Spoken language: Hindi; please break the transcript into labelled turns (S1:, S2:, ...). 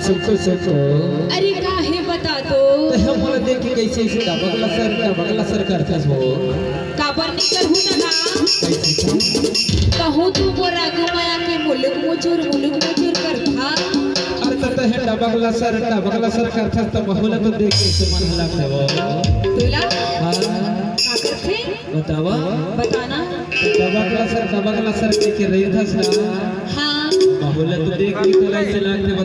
S1: अरे काहे बता दो
S2: तो हम बोले देखी कैसे इसका बगला सर करता हो
S1: काबर नहीं करहु ना कहूँ तू बोरा घुमाया के मुलुक मुचुर करता
S2: अरे तो है बगला सर करता तो बहुला तो देख के मन लगता हो
S1: तुला
S2: हां
S1: का करथे
S2: बतावा
S1: बताना
S2: बगला सर के रही था ना
S1: हां
S2: बहुला तो देख के तो ऐसे लगते